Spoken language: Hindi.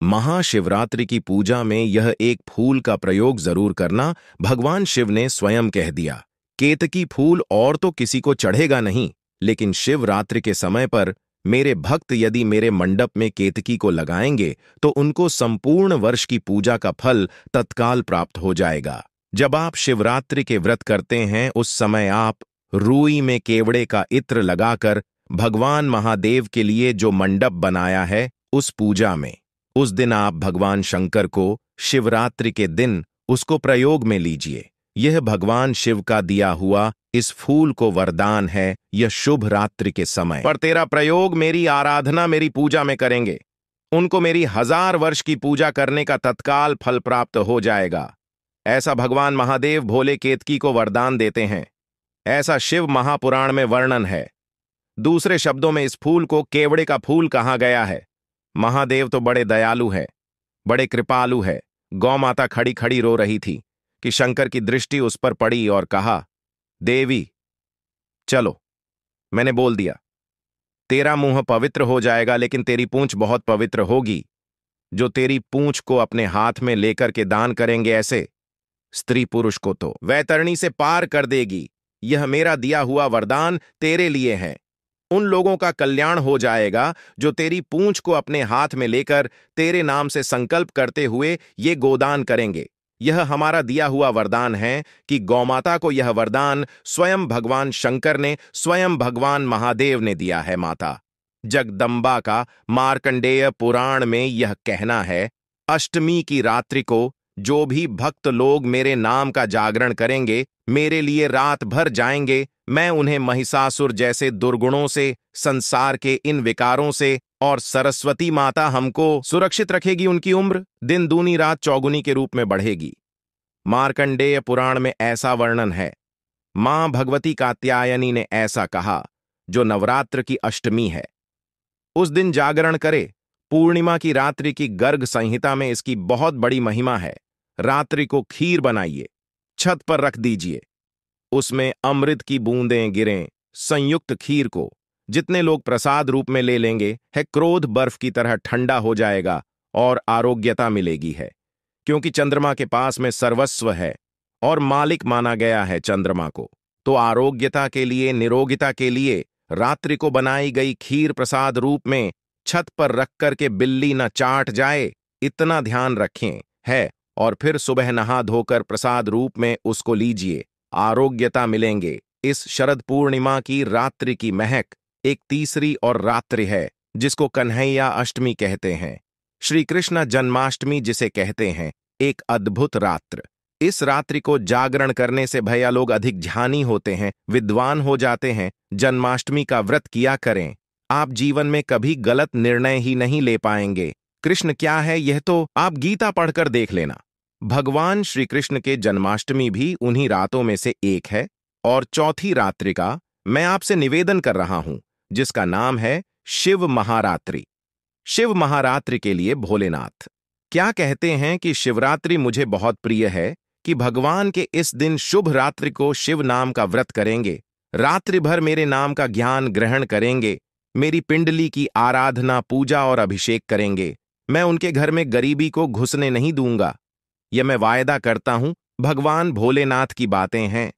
महाशिवरात्रि की पूजा में यह एक फूल का प्रयोग जरूर करना, भगवान शिव ने स्वयं कह दिया। केतकी फूल और तो किसी को चढ़ेगा नहीं, लेकिन शिवरात्रि के समय पर मेरे भक्त यदि मेरे मंडप में केतकी को लगाएंगे तो उनको संपूर्ण वर्ष की पूजा का फल तत्काल प्राप्त हो जाएगा। जब आप शिवरात्रि के व्रत करते हैं उस समय आप रूई में केवड़े का इत्र लगाकर भगवान महादेव के लिए जो मंडप बनाया है उस पूजा में, उस दिन आप भगवान शंकर को शिवरात्रि के दिन उसको प्रयोग में लीजिए। यह भगवान शिव का दिया हुआ इस फूल को वरदान है। यह शुभ रात्रि के समय पर तेरा प्रयोग मेरी आराधना मेरी पूजा में करेंगे, उनको मेरी 1000 वर्ष की पूजा करने का तत्काल फल प्राप्त हो जाएगा। ऐसा भगवान महादेव भोले केतकी को वरदान देते हैं। ऐसा शिव महापुराण में वर्णन है। दूसरे शब्दों में इस फूल को केवड़े का फूल कहा गया है। महादेव तो बड़े दयालु है, बड़े कृपालु है। गौ माता खड़ी खड़ी रो रही थी कि शंकर की दृष्टि उस पर पड़ी और कहा, देवी चलो, मैंने बोल दिया, तेरा मुंह पवित्र हो जाएगा लेकिन तेरी पूंछ बहुत पवित्र होगी। जो तेरी पूंछ को अपने हाथ में लेकर के दान करेंगे ऐसे स्त्री पुरुष को तो वैतरणी से पार कर देगी। यह मेरा दिया हुआ वरदान तेरे लिए है। उन लोगों का कल्याण हो जाएगा जो तेरी पूंछ को अपने हाथ में लेकर तेरे नाम से संकल्प करते हुए ये गोदान करेंगे। यह हमारा दिया हुआ वरदान है कि गौमाता को यह वरदान स्वयं भगवान शंकर ने, स्वयं भगवान महादेव ने दिया है। माता जगदंबा का मार्कंडेय पुराण में यह कहना है, अष्टमी की रात्रि को जो भी भक्त लोग मेरे नाम का जागरण करेंगे, मेरे लिए रात भर जाएंगे, मैं उन्हें महिषासुर जैसे दुर्गुणों से, संसार के इन विकारों से, और सरस्वती माता हमको सुरक्षित रखेगी। उनकी उम्र दिन दूनी रात चौगुनी के रूप में बढ़ेगी। मार्कंडेय पुराण में ऐसा वर्णन है। मां भगवती कात्यायनी ने ऐसा कहा, जो नवरात्र की अष्टमी है उस दिन जागरण करे। पूर्णिमा की रात्रि की गर्ग संहिता में इसकी बहुत बड़ी महिमा है। रात्रि को खीर बनाइए, छत पर रख दीजिए, उसमें अमृत की बूंदें गिरें। संयुक्त खीर को जितने लोग प्रसाद रूप में ले लेंगे है क्रोध बर्फ की तरह ठंडा हो जाएगा और आरोग्यता मिलेगी है, क्योंकि चंद्रमा के पास में सर्वस्व है और मालिक माना गया है चंद्रमा को। तो आरोग्यता के लिए, निरोगिता के लिए रात्रि को बनाई गई खीर प्रसाद रूप में छत पर रख कर के बिल्ली न चाट जाए, इतना ध्यान रखें है। और फिर सुबह नहा धोकर प्रसाद रूप में उसको लीजिए, आरोग्यता मिलेंगे। इस शरद पूर्णिमा की रात्रि की महक एक तीसरी और रात्रि है जिसको कन्हैया अष्टमी कहते हैं। श्री कृष्ण जन्माष्टमी जिसे कहते हैं, एक अद्भुत रात्र। इस रात्रि को जागरण करने से भैया लोग अधिक ध्यानी होते हैं, विद्वान हो जाते हैं। जन्माष्टमी का व्रत किया करें, आप जीवन में कभी गलत निर्णय ही नहीं ले पाएंगे। कृष्ण क्या है यह तो आप गीता पढ़कर देख लेना। भगवान श्री कृष्ण के जन्माष्टमी भी उन्हीं रातों में से एक है। और चौथी रात्रि का मैं आपसे निवेदन कर रहा हूं, जिसका नाम है शिव महारात्रि। शिव महारात्रि के लिए भोलेनाथ क्या कहते हैं कि शिवरात्रि मुझे बहुत प्रिय है कि भगवान के इस दिन शुभ रात्रि को शिव नाम का व्रत करेंगे, रात्रि भर मेरे नाम का ज्ञान ग्रहण करेंगे, मेरी पिंडली की आराधना, पूजा और अभिषेक करेंगे। मैं उनके घर में गरीबी को घुसने नहीं दूंगा। यह मैं वायदा करता हूं, भगवान भोलेनाथ की बातें हैं।